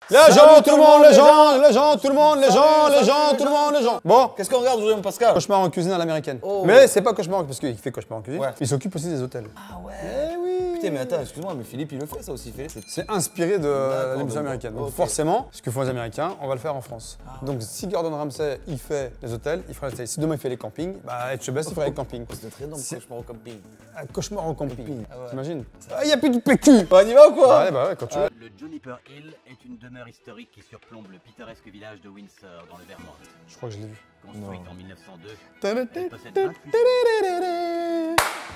Les gens, tout le monde, les gens, tout le monde, les gens, tout le monde, les gens. Bon, Qu'est-ce qu'on regarde aujourd'hui, mon Pascal? cauchemar en cuisine à l'américaine. Oh. Mais c'est pas cauchemar parce qu'il fait cauchemar en cuisine. Ouais. Il s'occupe aussi des hôtels. Ah ouais. Eh oui. Putain, mais attends, excuse-moi, mais Philippe, il le fait ça aussi, Philippe. C'est inspiré de l'émission donc, américaine. Donc ok. forcément, ce que font les Américains, on va le faire en France. Donc si Gordon Ramsay, il fait les hôtels, il fera les hôtels. Si demain il fait les campings, bah Etchebest, il fera les campings. C'est très drôle, cauchemar au camping. Un cauchemar en camping. Ah ouais. T'imagines? Ah, il n'y a plus de PQ. On y va ou quoi? Bah ouais, quand tu veux. Le Juniper Hill est une demeure historique qui surplombe le pittoresque village de Windsor, dans le Vermont. Je crois que je l'ai vu. Construite en 1902, elle possède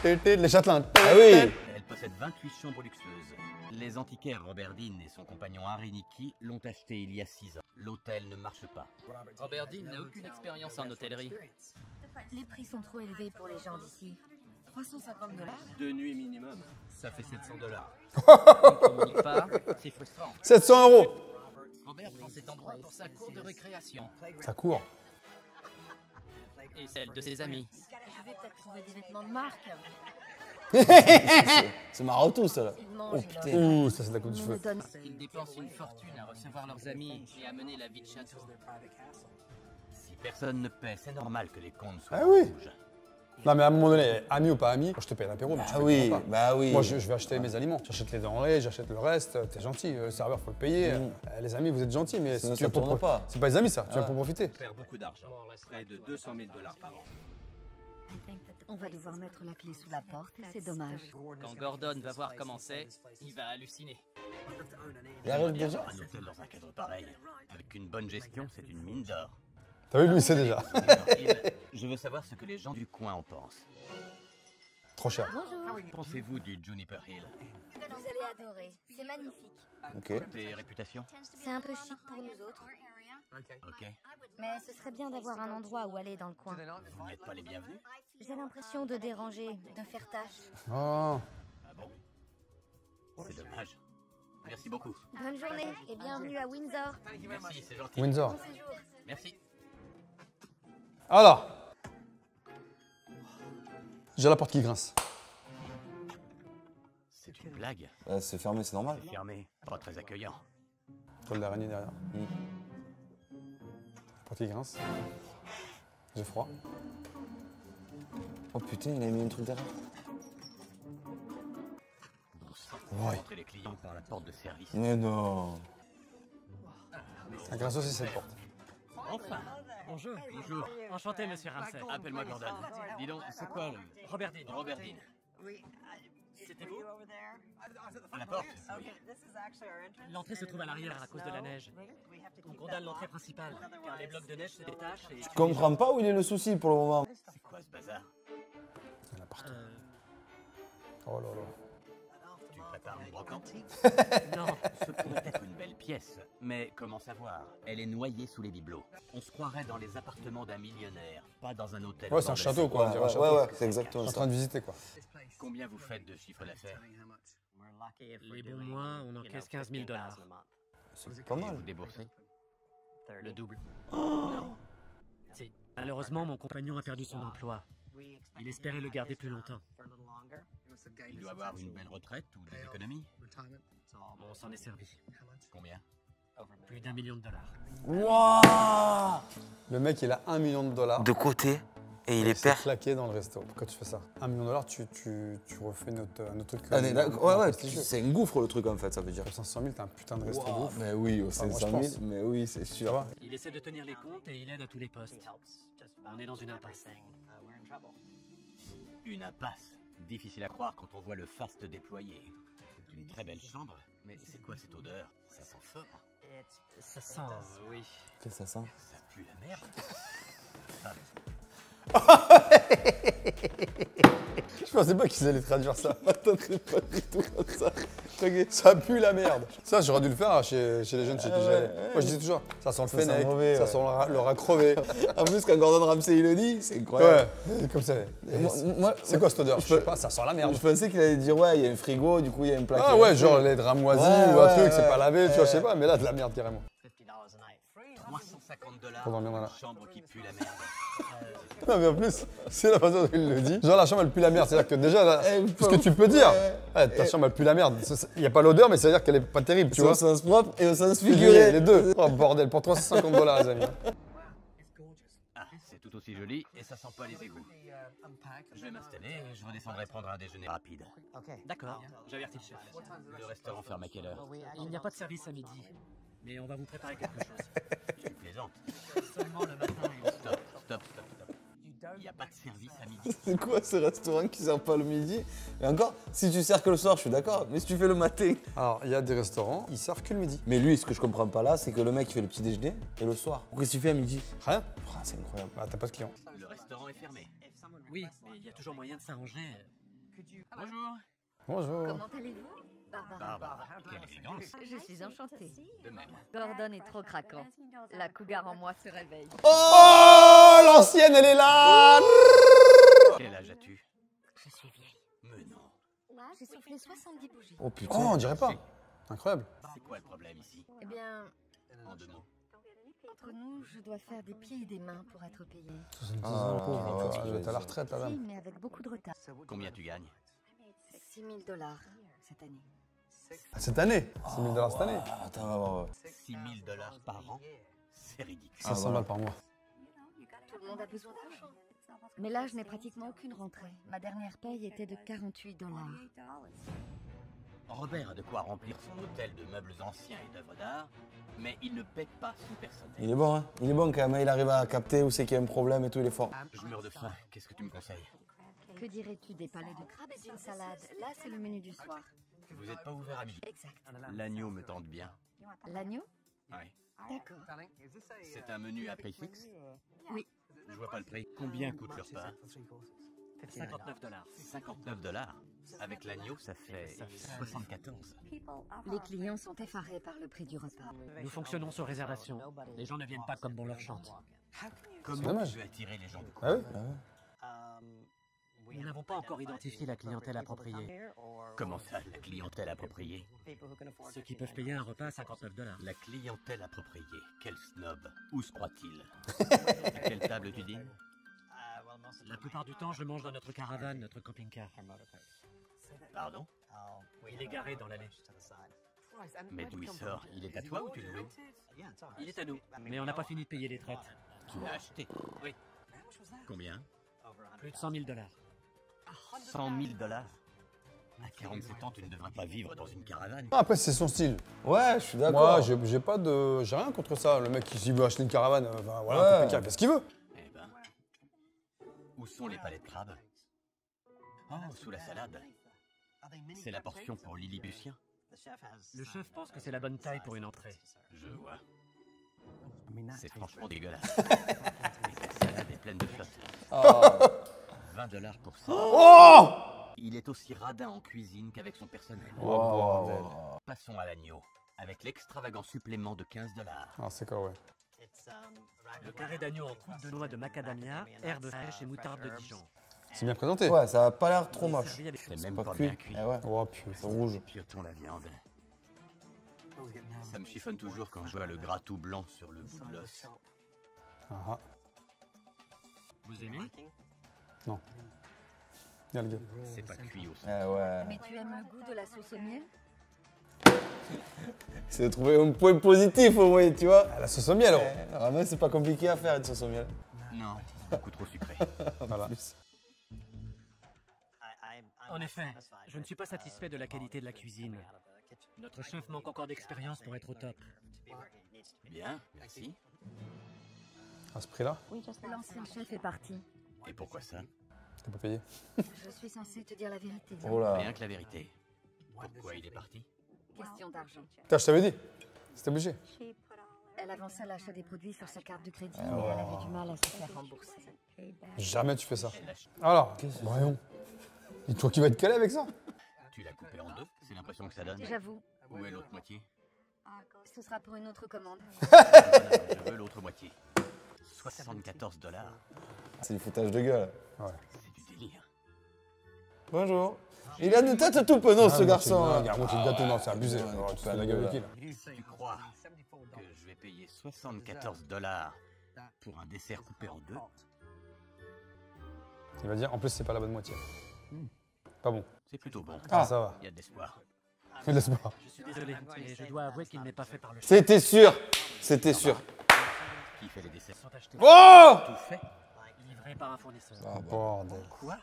28 Les châtelains. Ah oui. Elle possède 28 chambres luxueuses. Les antiquaires Robert Dean et son compagnon Harry Nicky l'ont acheté il y a 6 ans. L'hôtel ne marche pas. Robert Dean n'a aucune expérience en hôtellerie. Les prix sont trop élevés pour les gens d'ici. 350 $. 2 nuits minimum, ça fait 700 $. On ne communique pas, c'est frustrant. 700 €. Robert prend cet endroit pour sa cour de récréation Ça court. et celle de ses amis. Je vais peut-être trouver des vêtements de marque. C'est marrant tout ça là. Ils mangent putain. leur- Ouh, ça c'est de la coupe du On me feu. donne. Ils dépensent une fortune à recevoir leurs amis et à mener la vie de château. Si personne ne paie, c'est normal que les comptes soient Ah oui. rouges. Non mais à un moment donné, ami ou pas ami, je te paye l'apéro, mais tu Ah payes oui, ton repas. bah oui. Moi je vais acheter mes aliments, j'achète les denrées, j'achète le reste, t'es gentil, le serveur faut le payer. Les amis vous êtes gentils, mais Sinon, tu ça vas pour tourne pas. c'est pas les amis ça, tu vas Ah. pour profiter. Perd beaucoup d'argent, près de 200 000 $ par an. On va devoir mettre la clé sous la porte, c'est dommage. Quand Gordon va voir comment c'est, il va halluciner. Il arrive déjà. Un hôtel dans un cadre pareil, avec une bonne gestion, c'est une mine d'or. T'as vu lui c'est déjà. Je veux savoir ce que les gens du coin en pensent. Trop cher. Bonjour. Pensez-vous du Juniper Hill? Vous allez adorer. C'est magnifique. Ok. Des réputations? C'est un peu chic pour nous autres. Ok. Mais ce serait bien d'avoir un endroit où aller dans le coin. Vous n'êtes pas les bienvenus? J'ai l'impression de déranger, de faire tâche. Oh. Ah bon? C'est dommage. Merci beaucoup. Bonne journée et bienvenue à Windsor. Merci, c'est gentil. Windsor. Bon séjour. Merci. Alors. J'ai la porte qui grince. C'est une blague. C'est fermé, c'est normal. Fermé, pas très accueillant. Toile d'araignée derrière. La porte qui grince. J'ai froid. Oh putain, il a mis un truc derrière. Vous rentrez les clients par la porte de service. Mais non. Elle grince aussi cette porte. Enfin. Bonjour. Bonjour. Enchanté, monsieur Ramsay. Appelle-moi Gordon. Dis donc, c'est quoi le... Robert Dean. Robert Dean. C'était vous? À la porte? L'entrée se trouve à l'arrière à cause de la neige. On condamne l'entrée principale, car les blocs de neige se détachent et... Je comprends pas où il est le souci pour le moment. C'est quoi ce bazar? Il y en a partout. Oh là là. Tu prépares une brocante? Non. Ce pourrait être une belle pièce, mais comment savoir? Elle est noyée sous les bibelots. On se croirait dans les appartements d'un millionnaire, pas dans un hôtel. Ouais, c'est un château quoi, on dirait un château. Ouais, c'est Je exactement suis en ça. train de visiter quoi. Combien vous faites de chiffre d'affaires? Les bons mois, on encaisse 15 000 $. C'est pas Et mal. vous déboursez? Le double. Malheureusement, mon compagnon a perdu son emploi. Il espérait le garder plus longtemps. Il doit avoir une belle retraite ou des économies? On s'en est servi. Combien? Plus d'1 million de $. Waouh. Le mec il a 1 million de dollars. De côté et il est C'est père. claqué dans le resto. Pourquoi tu fais ça? 1 million de dollars, tu refais notre truc. Ah, mais d'accord. Ouais, c'est un gouffre le truc en fait, ça veut dire. Pour 500 000, t'as un putain de resto de ouf. Mais oui, au moi, 500 je 000, pense. mais oui, c'est Ça sûr. va? Il essaie de tenir les comptes et il aide à tous les postes. On est dans une impasse. Une impasse. Difficile à croire quand on voit le faste déployé. C'est une très belle chambre, mais c'est quoi cette odeur? Ça sent fort. Ça sent, oui. Qu'est-ce que ça sent? Ça pue la merde. Je pensais pas qu'ils allaient traduire ça. T'entendrais pas du tout comme ça. Ça pue la merde. Ça, j'aurais dû le faire chez les jeunes chez qui j'allais. Moi, je dis toujours, ça sent le Ça sent fennec, mauvais, ça ouais. sent le rat crevé. En plus, quand Gordon Ramsay il le dit, c'est incroyable. Ouais, comme ça. Moi, C'est quoi cette odeur? Je sais pas, ça sent la merde. Je pensais qu'il allait dire ouais, il y a un frigo, du coup il y a une plaque. Ah ouais, genre les draps moisis Ouais, ou un ouais, truc, c'est ouais, pas lavé, tu vois, je sais ouais. pas, mais là, de la merde carrément. $350 Faut dormir dans la- chambre qui pue la merde. Non, mais en plus, c'est la façon dont il le dit. Genre, la chambre, elle pue la merde. C'est-à-dire que déjà, là, Eh, ce que tu peux dire, ouais. ta chambre, elle pue la merde. Il n'y a pas l'odeur, mais ça veut dire qu'elle est pas terrible, tu C'est vois. au sens propre et au sens Figuré, figuré. les deux. Oh, bordel, pour $350, les amis. Ah, c'est tout aussi joli et ça sent pas les égouts. Je vais m'installer et je redescendrai prendre un déjeuner rapide. D'accord, j'avertis le chef. Le restaurant ferme à quelle heure? Il n'y a pas de service à midi, mais on va vous préparer quelque chose. Tu plaisantes. Seulement le matin. Stop. Il n'y a pas de service à midi. C'est quoi ce restaurant qui sert pas le midi? Et encore, si tu sers que le soir, je suis d'accord. Mais si tu fais le matin. Alors, il y a des restaurants, ils servent que le midi. Mais lui, ce que je comprends pas là, c'est que le mec il fait le petit déjeuner et le soir. Qu'est-ce que tu fais à midi? Rien. Ah, c'est incroyable. Bah, t'as pas de clients. Le restaurant est fermé. Oui, mais il y a toujours moyen de s'arranger. Bonjour. Bonjour. Comment allez-vous, Barbara? Barbara, quelle élégance. Je suis enchantée. De même. Gordon est trop craquant. La cougar en moi se réveille. Oh, l'ancienne, elle est là. Quel âge as-tu? Je suis vieille. Mais non. J'ai soufflé 70 bougies. Oh Oh, putain. on dirait pas. Incroyable. C'est quoi le problème ici? Eh bien, En 2 mots. entre nous, je dois faire des pieds et des mains pour être payée. Elle est à la retraite, la Si, dame. mais avec beaucoup de retard. Combien tu gagnes? $6 000 cette année. Cette année, $6 000 cette année. Attends, on va voir. $6 000 par an? C'est ridicule. 500 balles par mois. Tout le monde a besoin d'argent. Mais là, je n'ai pratiquement aucune rentrée. Ma dernière paye était de $48. Robert a de quoi remplir son hôtel de meubles anciens et d'œuvres d'art, mais il ne paie pas son personnel. Il est bon, hein. Il est bon quand même. Il arrive à capter où c'est qu'il y a un problème et tout, il est fort. Je meurs de faim. Qu'est-ce que tu me conseilles? Que dirais-tu des palais de crabe et d'une salade? Là, c'est le menu du soir. Vous n'êtes pas ouvert à midi. Exact. L'agneau me tente bien. L'agneau? Oui. D'accord. C'est un menu à prix fixe? Oui. Je vois pas le prix. Combien coûte le repas? $59. $59. Avec l'agneau, ça fait 74. Les clients sont effarés par le prix du repas. Nous fonctionnons sur réservation. Les gens ne viennent pas comme bon leur chante. Comment dommage. tu veux attirer les gens du coin? Ah oui. Nous n'avons pas encore identifié la clientèle appropriée. Comment ça, la clientèle appropriée? Ceux qui peuvent payer un repas à $59. La clientèle appropriée. Quel snob. Où se croit-il? À quelle table tu dînes? La plupart du temps, je mange dans notre caravane, notre camping-car. Pardon? Il est garé dans l'allée. Mais d'où il sort? Il est à toi ou tu le loues? Il est à nous, mais on n'a pas fini de payer les traites. Tu l'as acheté? Oui. Combien? Plus de $100 000. $100 000? À 47 ans, tu ne devrais pas vivre dans une caravane. Après, c'est son style. Ouais, je suis d'accord. Moi, j'ai pas de. J'ai rien contre ça. Le mec qui s'il veut acheter une caravane, ben voilà, Ouais. il fait ce qu'il veut. Eh ben, où sont les palais de crabes? Oh, sous la salade. C'est la portion pour Lillibutien? Le chef pense que c'est la bonne taille pour une entrée. Je vois. C'est franchement dégueulasse. Et cette salade est pleine de flotte. $20 pour ça. Oh. Il est aussi radin en cuisine qu'avec son personnel. Oh, bordel. Passons à l'agneau, avec l'extravagant supplément de $15. Ah, c'est quoi, ouais. Le carré d'agneau en croûte de noix de macadamia, herbes fraîches et moutarde de Dijon. C'est bien présenté. Ouais, ça a pas l'air trop moche. Servi avec C'est même pas pas cuit. bien cuit. Eh ouais, Oh, putain. c'est rouge. Piotons la viande. Ça me chiffonne toujours quand je vois le gras tout blanc sur le bout de l'os. Ah, Vous aimez? regarde le gars. C'est pas cuit au Eh ouais. Mais tu aimes le goût de la sauce au miel? C'est de trouver un point positif au moins, tu vois. Ah, la sauce au miel, alors. Vraiment, c'est pas compliqué à faire une sauce au miel. Non, beaucoup trop sucré. Voilà. En effet, je ne suis pas satisfait de la qualité de la cuisine. Notre chef manque encore d'expérience pour être au top. Bien, merci. À ce prix-là, L'ancien chef est parti. Et pourquoi ça? t'es pas payé. Je suis censée te dire la vérité. Oh là. Rien que la vérité. Pourquoi il est parti? Question d'argent. Putain, je t'avais dit. C'était obligé. Elle avançait l'achat des produits sur sa carte de crédit et elle avait du mal à se faire rembourser. Jamais tu fais ça. Alors, voyons. Dis-toi qui va être calé avec ça. Tu l'as coupé en deux? C'est l'impression que ça donne. J'avoue, Où est l'autre moitié? ce sera pour une autre commande. Je veux l'autre moitié. $74. C'est du foutage de gueule. C'est du délire. Bonjour. Il a une tête tout penaud, ce garçon. Regarde, moi, tu le gâteau, non, c'est abusé. Ouais, Tu fais la gueule avec qui, là? Tu crois que je vais payer 74 $ pour un dessert coupé en deux? Il va dire, en plus, c'est pas la bonne moitié. Pas bon. C'est plutôt bon. Ah, ça va. Il y a de l'espoir. Laisse-moi. Je suis désolé, mais je dois avouer qu'il n'est pas fait par le chef. C'était sûr. C'était sûr. Qui fait les desserts? Sont achetés. Oh Tout fait. Livré par un fournisseur. Bordel. Quoi?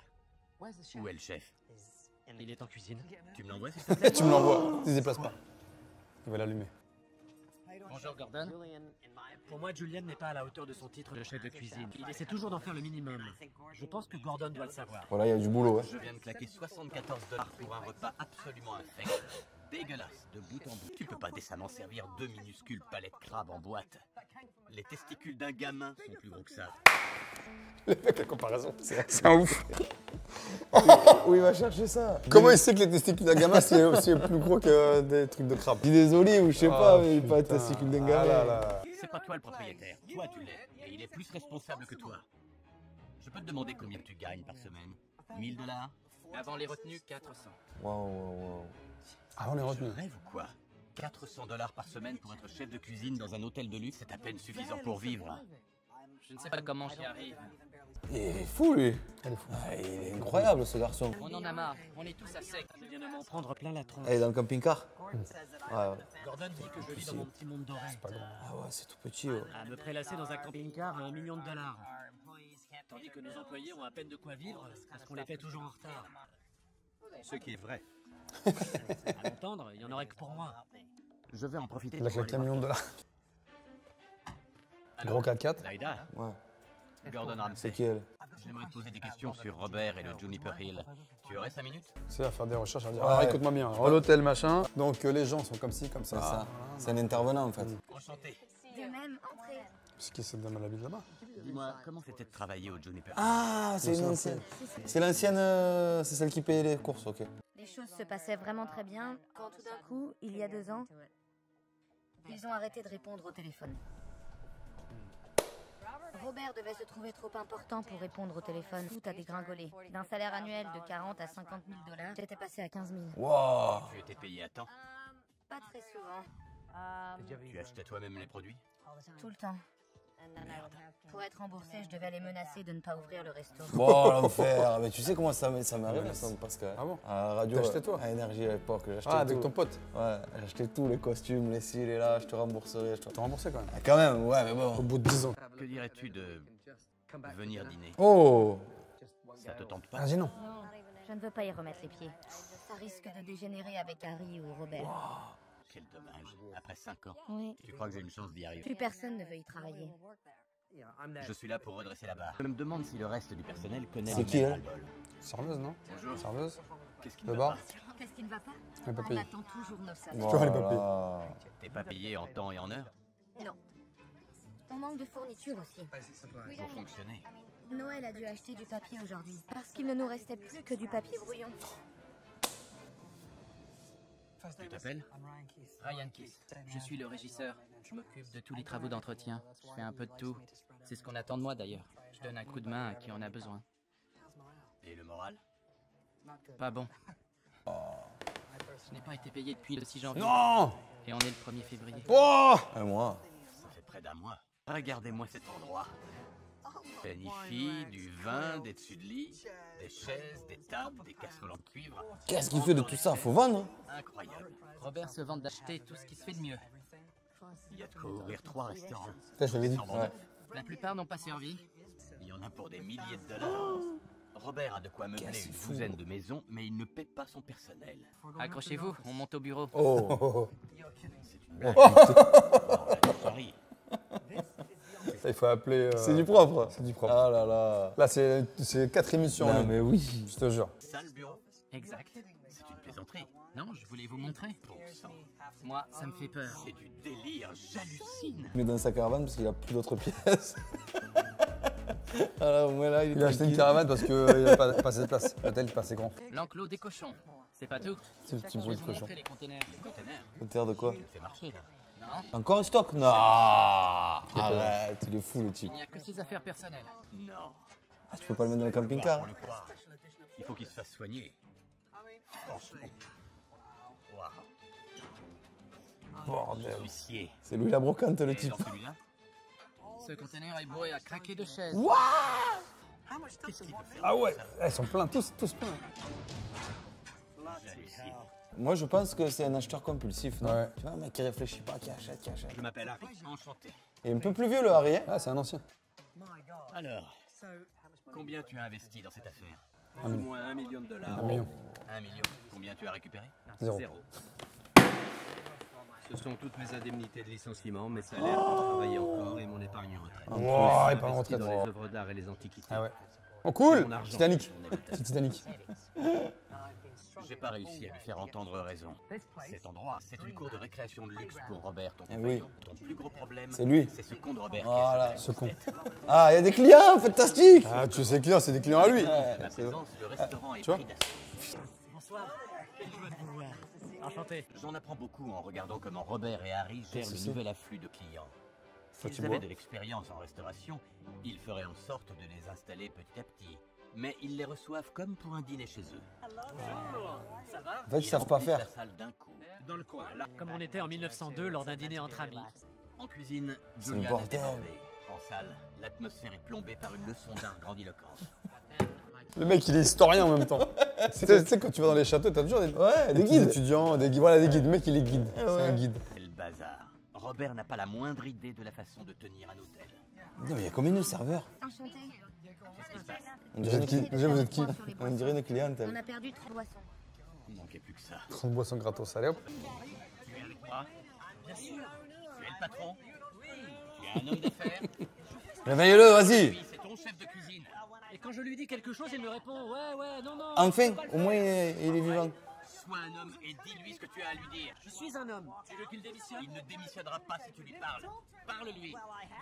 Où est le chef? Il est en cuisine. Tu me l'envoies s'il te plaît? Tu me l'envoies. Tu ne déplaces pas. Il va l'allumer. Bonjour Gordon. Pour moi, Julian n'est pas à la hauteur de son titre de chef de cuisine. Il essaie toujours d'en faire le minimum. Je pense que Gordon doit le savoir. Voilà, il y a du boulot. Je viens de claquer 74 $ pour un repas absolument infect. Dégueulasse, de bout en bout. Tu peux pas décemment servir 2 minuscules palettes crabes en boîte. Les testicules d'un gamin sont plus gros que ça. Le mec, la comparaison, c'est un ouf. Où il va chercher ça? Comment il sait que les testicules d'un gamin, c'est plus gros que des trucs de crabe? Il est olives ou je sais pas, mais il n'est pas testicule d'un Ah gamin. là là. C'est pas toi le propriétaire. Toi, tu l'es. Et il est plus responsable que toi. Je peux te demander combien tu gagnes par semaine? 1000 $? Avant les retenues, 400. Waouh. Ah, on est retenu. Rêve ou quoi? 400 $ par semaine pour être chef de cuisine dans un hôtel de luxe, c'est à peine suffisant pour vivre. Je ne sais pas comment j'y arrive. Il est fou, lui. Elle est fou. Ah, il est incroyable, ce garçon. On en a marre. On est tous à sec. Je viens de m'en prendre plein la tronche. Elle est dans le camping-car? Ouais. Gordon dit que je vis dans mon petit monde doré. Ah ouais, c'est tout petit. Ouais. À me prélasser dans un camping-car à $1 million. Tandis que nos employés ont à peine de quoi vivre parce qu'on les paie toujours en retard. Ce qui est vrai. À l'entendre, il y en aurait que pour moi. Je vais en profiter. Il a claqué $1 million. Gros 4x4. Daïda, Ouais. Gordon C'est Ramsay. qui, elle? J'aimerais te poser des questions sur Robert et le Juniper Hill. Tu aurais 5 minutes? C'est à faire des recherches, à dire. Ouais. Alors écoute-moi bien. Alors, l'hôtel, machin. Donc les gens sont comme ci, comme C'est ça. ça. C'est un intervenant, en fait. Enchanté. De même, entrez. C'est qui cette dame à la ville là-bas? Dis-moi, comment c'était de travailler au Juniper Hill? Ah, c'est une ancienne. C'est l'ancienne, c'est celle qui payait les courses, ok. Les choses se passaient vraiment très bien quand tout d'un coup, il y a 2 ans, ils ont arrêté de répondre au téléphone. Robert devait se trouver trop important pour répondre au téléphone. Tout a dégringolé. D'un salaire annuel de 40 à 50 000 $, j'étais passé à 15 000. Waouh. Tu étais payé à temps? Pas très souvent. Tu achetais toi-même les produits? Tout le temps. Pour être remboursé, je devais les menacer de ne pas ouvrir le resto. Bon, l'enfer. Mais tu sais comment ça m'arrive, ça, Pascal? Ah bon? À la radio, T'as acheté, toi? à Énergie à l'époque. J'achetais Ah, avec tout. ton pote. Ouais, j'achetais tout, les costumes, les cils, et là, je te rembourserai. T'as remboursé quand même. Ah, quand même, ouais, mais Au bon. bout de 10 ans. Que dirais-tu de venir dîner? Oh. Ça te tente pas? Ah, dis non. Non, je ne veux pas y remettre les pieds. Ça risque de dégénérer avec Harry ou Robert. Quel dommage. Après 5 ans, Oui. tu crois que j'ai une chance d'y arriver? Plus personne ne veut y travailler. Je suis là pour redresser la barre. Je me demande si le reste du personnel connaît C'est le qui, même elle ras-le-bol. Serveuse, non? Bonjour. Serveuse? Qu'est-ce qui Le ne bar? va pas? Qu'est-ce qui ne va pas? Elle pas On payé. attend toujours nos salaires. vois les papiers. Voilà. T'es pas payé en temps et en heure? Non. On manque de fournitures aussi. Pour fonctionner. Noël a dû acheter du papier aujourd'hui. Parce qu'il ne nous restait plus que du papier brouillon. Tu t'appelles? Ryan Keith. Je suis le régisseur. Je m'occupe de tous les travaux d'entretien. Je fais un peu de tout. C'est ce qu'on attend de moi d'ailleurs. Je donne un coup de main à qui en a besoin. Et le moral? Pas bon. Je n'ai pas été payé depuis le 6 janvier. Non! Et on est le 1er février. Oh! Et moi? Ça fait près d'un mois. Regardez-moi cet endroit. Planifié, du vin, des dessus de lit, des chaises, des tables, des casseroles en cuivre. Qu'est-ce qu'il fait de tout ça? Faut vendre? Incroyable. Robert se vante d'acheter tout ce qui se fait de mieux. Il y a de quoi ouvrir 3 restaurants. Je t'avais dit. Sans vendre. La plupart n'ont pas servi. Il y en a pour des milliers de dollars. Robert a de quoi meubler Qu'est-ce une qu'il fout? douzaine de maisons, mais il ne paie pas son personnel. Accrochez-vous, on monte au bureau. Oh. C'est une blague. Non, sorry. Il faut appeler. C'est du propre. C'est du propre. Ah là là. Là, c'est 4 émissions. Non, lui. mais oui. Je te jure. Sale bureau. Exact. C'est une plaisanterie. Non, je voulais vous montrer. Bon sang. Moi, ça me fait peur. C'est du délire. J'hallucine. Il met dans sa caravane parce qu'il a plus d'autres pièces. Alors, moi là, Il a acheté une caravane parce qu'il n'a pas assez de place. L'hôtel est pas assez grand. L'enclos des cochons. C'est pas tout. C'est le petit Je bruit vais de vous cochon. montrer les containers. Les conteneurs. Le terre de quoi? Ça fait marcher là. Non, Encore un stock? Non. Arrête, il est fou le type. il n'y a que ses affaires personnelles. Non. Ah, tu peux pas le mettre dans le camping-car. Pour le croire, il faut qu'il se fasse soigner. Franchement. Waouh. Bordel. Huissier. C'est lui la brocante, le Et type. dans celui-là, Ce conteneur est bourré à craquer de chaises. qu'est-ce qu'il peut faire? Ah ouais, ils sont pleins, tous pleins. J'hallucine. Moi, je pense que c'est un acheteur compulsif, non? Ouais. Tu vois, un mec qui réfléchit pas, qui achète, qui achète. Je m'appelle Harry, enchanté. Et un peu plus vieux, le Harry, hein? Ah, c'est un ancien. Alors, combien tu as investi dans cette affaire? Un million. Moins $1 million. 1 million. 1 million. Combien tu as récupéré? Zéro. Ce sont toutes mes indemnités de licenciement, mes salaires pour travailler encore et mon épargne retraite. Wow, J'ai épargne investi retraite. dans les œuvres d'art et les antiquités. Ah ouais. Oh cool, Mon argent. Titanic. C'est Titanic. J'ai pas réussi à lui faire entendre raison. Cet endroit, c'est une cour de récréation de luxe pour Robert, ton Eh compagnon. oui. Ton plus gros problème, C'est lui. c'est ce con de Robert Voilà. qui est Ce con. Ah, il y a des clients, fantastique! Ah, tu sais, clients, c'est des clients à lui. à ma présence, le restaurant est tu vois pris d'assaut. Bonsoir. Enchanté. J'en apprends beaucoup en regardant comment Robert et Harry gèrent le nouvel afflux de clients. tu S'ils bois avaient de l'expérience en restauration, ils feraient en sorte de les installer petit à petit. Mais ils les reçoivent comme pour un dîner chez eux. En fait, ils savent pas remplissent faire. la salle d'un coup. Dans le coin, là. Comme on était en 1902 lors d'un dîner entre amis. En cuisine, C'est le Julian est bordel. débordé. En salle, l'atmosphère est plombée par une leçon d'art grandiloquente. Le mec, il est historien en même temps. Tu sais, quand tu vas dans les châteaux, t'as toujours des, Ouais, des petits guides. étudiants, des guides. Voilà, des guides. Le mec, il est guide. C'est un guide. C'est le bazar. Robert n'a pas la moindre idée de la façon de tenir un hôtel. Non, mais il y a combien de serveurs? Enchanté. On Vous dirait êtes qui? une, Déjà, vous êtes qui? on dirait une On clientèle. a perdu 3 boissons. Il manquait plus que ça. 30 boissons gratos, allez hop. Tu es avec moi? Bien sûr. Tu es le patron? Oui. Tu es un homme d'affaires? Réveille-le, vas-y! Oui, c'est ton chef de cuisine. Et quand je lui dis quelque chose, il me répond ouais, non. Enfin, au moins, il est vivant. Sois un homme et dis-lui ce que tu as à lui dire. Je suis un homme. Tu veux qu'il démissionne? Il ne démissionnera pas si tu lui parles. Parle-lui.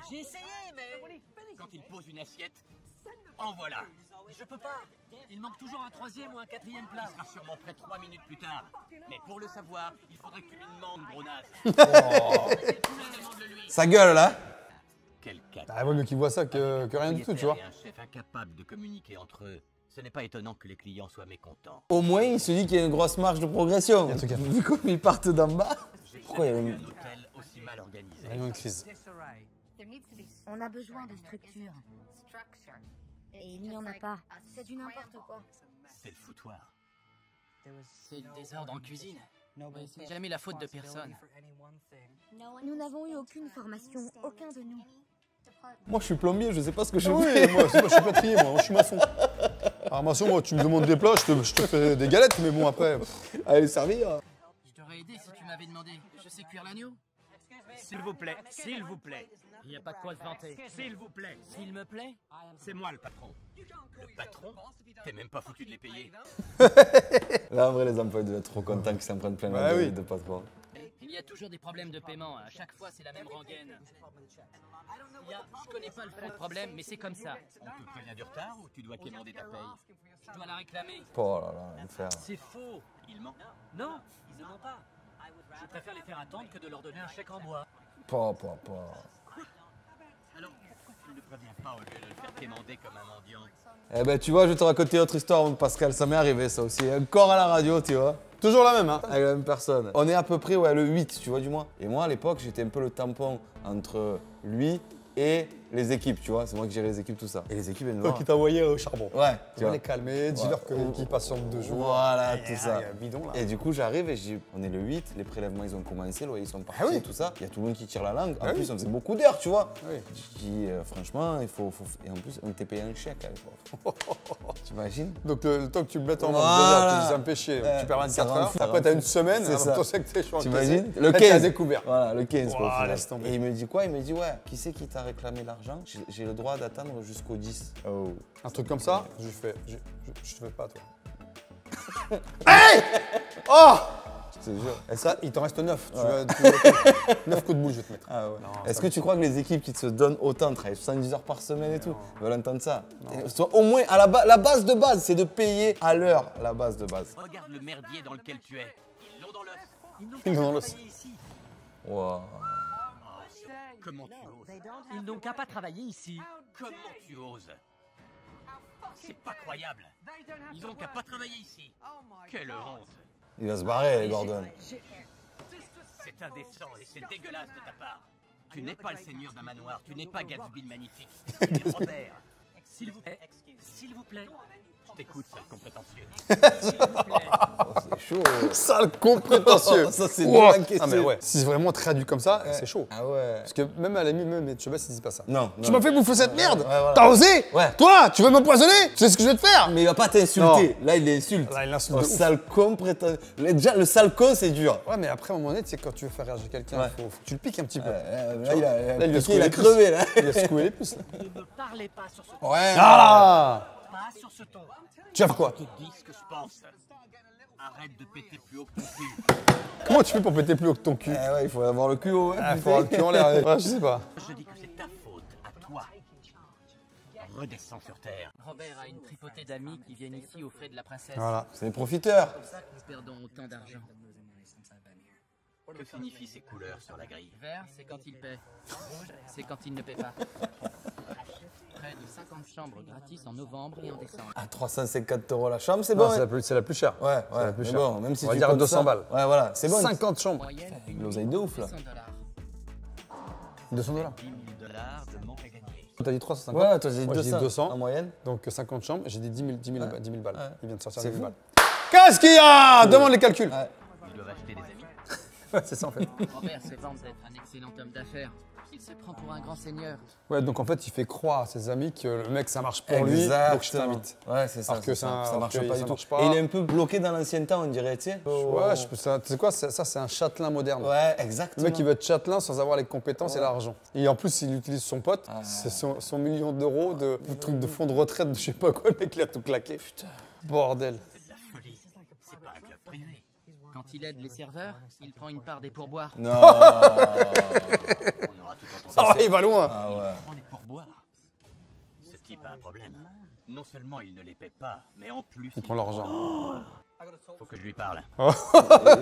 J'ai essayé, mais Quand il pose une assiette, en voilà. je peux pas. Il manque toujours un 3e ou un 4e plat. Il sera sûrement prêt 3 minutes plus tard. Mais pour le savoir, il faudrait que tu lui demandes, Bronas. Demande-le lui. Sa gueule, là! Quel cat. Ah, vaut mieux qu'il voit ça que rien du tout, tu vois. Et un chef incapable de communiquer entre eux. Ce n'est pas étonnant que les clients soient mécontents. Au moins, il se dit qu'il y a une grosse marge de progression. Il y a un truc à faire. Vu comme ils partent d'en bas. Pourquoi il y a Un une... hôtel aussi mal organisé. Réunion de crise. On a besoin de structure. Et il n'y en a pas. C'est du n'importe quoi. C'est le foutoir. C'est le désordre en cuisine. Mais c'est jamais la faute de personne. Nous n'avons eu aucune formation, aucun de nous. Moi, je suis plombier, je sais pas ce que je Ah oui, fais. moi, je suis plâtrier, moi, je suis maçon. Alors, maçon, moi, tu me demandes des plats, je te fais des galettes, mais bon, après. Allez, servir. Je t'aurais aidé si tu m'avais demandé. Je sais cuire l'agneau. S'il vous plaît, s'il vous plaît, Il n'y a pas de quoi se vanter. s'il vous plaît, S'il me plaît, c'est moi le patron. Le patron? T'es même pas foutu de les payer. Là, en vrai, les employés devaient être trop contents qu'ils s'en prennent plein la Bah gueule oui. de patron. il y a toujours des problèmes de paiement. À chaque fois, c'est la même rengaine. Je connais pas le fond du problème, mais c'est comme ça. On te prévient du retard ou tu dois quémander ta paye? Je dois la réclamer. Oh là là, l'enfer. C'est faux. Il ment. Non, ils ne mentent pas. Je préfère les faire attendre que de leur donner un chèque en bois. Pas. Alors, pourquoi tu ne le préviens pas au lieu de le faire quémander comme un mendiant? Eh ben, tu vois, je vais te raconter autre histoire, mon Pascal. Ça m'est arrivé, ça aussi. Encore à la radio, tu vois. Toujours la même, hein. Avec la même personne. On est à peu près le 8, tu vois, du mois. Et moi, à l'époque, j'étais un peu le tampon entre lui et les équipes, tu vois. C'est moi qui gérais les équipes, tout ça. Et les équipes, elles me Toi voient. qui t'as envoyé au charbon. Ouais, Tu tu vas vois. les calmer, dis-leur qu'ils passent sur 2 jours. Voilà, tout ça. Il y a un bidon, là. Et du coup, j'arrive et je dis, on est le 8, les prélèvements, ils ont commencé, ils sont partis, Ah oui. tout ça. Il y a tout le monde qui tire la langue. En Ah plus, oui. on faisait beaucoup d'heures, tu vois. Oui. Je dis, franchement, il faut... Et en plus, on était payé un chèque à l'époque. T'imagines? Donc le temps que tu le mettes en vente, Voilà. 2 heures, ça me fait chier. Ouais, Tu perds ça 24 rend heures, fou, ça après rend t'as fou. une semaine, C'est ça. toi c'est que t'es chaud. T'imagines? Le 15. T'as découvert. Voilà, le 15. pour Ouah, le laisse final. tomber. Et il me dit quoi? Il me dit, ouais, qui c'est qui t'a réclamé l'argent? J'ai le droit d'attendre jusqu'au 10. Oh. Un truc comme ça, je te fais pas, toi. Hey! Oh! Je te jure. Et ça, il t'en reste 9. 9 coups de boule, je vais te mettre. Ah ouais. Non, Est-ce ça- que tu crois que les équipes qui se donnent autant, travaillent 70 heures par semaine et tout, veulent entendre ça? Soit au moins, à la base de base, c'est de payer à l'heure, la base de base. Regarde le merdier dans lequel tu es. Ils l'ont dans l'os. Ils l'ont dans l'os. Travailler ici. Wow. Comment tu oses? Ils n'ont qu'à pas travailler ici. Comment tu oses? C'est pas croyable. Ils ont qu'à pas travailler ici. Quelle honte. Il va se barrer, Gordon. C'est indécent et c'est dégueulasse de ta part. Tu n'es pas le seigneur d'un manoir, tu n'es pas Gatsby le magnifique. Tu es Robert. S'il vous plaît, s'il vous plaît. Je t'écoute, sale con prétentieux. S'il vous plaît. Oh, c'est chaud. Sale con prétentieux. Ça, c'est Wow. dur à encaisser. Ah, mais ouais. Si c'est vraiment traduit comme ça, c'est chaud. Ah ouais. Parce que même à la limite, même Etchebest, il dit pas ça. Non. Tu m'as fait bouffer cette merde. voilà. T'as osé. Ouais. Toi, tu veux m'empoisonner. Tu sais ce que je vais te faire. Mais il va pas t'insulter. Là, il l'insulte. Là, il l'insulte Oh, de ouf. sale con prétentieux. Déjà, le sale con, c'est dur. Ouais, mais après, à un moment donné, tu sais, quand tu veux faire réagir quelqu'un, Ouais. faut que tu le piques un petit peu. Là, il a Là, piqué, il a les pouces. crevé, là. Il a secoué les pouces. Là. Ne me parlez pas sur ce ton. Ouais. Ah. Pas sur ce ton. Tu vas faire quoi? Je te dis ce que je pense. Arrête de péter plus haut que ton cul. Comment tu fais pour péter plus haut que ton cul? Ouais, il faut avoir le cul haut. Hein, Ah, putain. faut avoir le cul en l'air. Ouais, je sais pas. Je dis que c'est ta faute, à toi. Redescends sur terre. Robert a une tripotée d'amis qui viennent ici aux frais de la princesse. Voilà. C'est des profiteurs. C'est pour ça que nous perdons autant d'argent. Que signifient ces couleurs sur la grille? Vert, c'est quand il paie. Rouge, c'est quand il ne paie pas. Près de 50 chambres gratis en novembre et en décembre. À 350 € la chambre, c'est Non, bon. c'est hein. la plus chère. Ouais, C'est ouais. la plus Mais chère. bon, même si On va tu dire comptes 200 ça. balles. Ouais, voilà, c'est bon. 50 chambres. Moyenne, une L'oseille de ouf, là. $200. 200 $. $10 000 de manque à gagner. T'as dit 350. Ouais, toi, j'ai Moi, j'ai dit 200. en moyenne. Donc 50 chambres, j'ai dit 10 000 balles. Ouais. Il vient de sortir C'est 10 000 fou. balles. Qu'est-ce qu'il y a? Demande les calculs. Ouais. Ils doivent acheter des amis. Ouais, c'est ça en fait. Robert se vante d'être un excellent homme d'affaires. Il se prend pour un grand seigneur. Ouais, donc en fait, il fait croire à ses amis que le mec, ça marche pour lui, donc je t'invite. Ouais, c'est ça. Alors que c'est ça- ça marche alors que pas ça du marche tout. pas. Et il est un peu bloqué dans l'ancien temps, on dirait, tu sais. Ouais, tu sais quoi, ça c'est un châtelain moderne. Ouais, Le exactement. mec, il veut être châtelain sans avoir les compétences et l'argent. Et en plus, il utilise son pote, Ah. c'est son million d'euros de truc de fonds de retraite, de je sais pas quoi, le mec, il a tout claqué. Putain, bordel. C'est de la folie. C'est pas un club privé. Quand il aide les serveurs, il prend une part des pourboires. Non. On aura tout entendu. Ah, il va loin. Ah ouais. Prends les pourboires. Ce type a un problème. Non seulement il ne les paie pas, mais en plus Il prend l'argent. faut que je lui parle.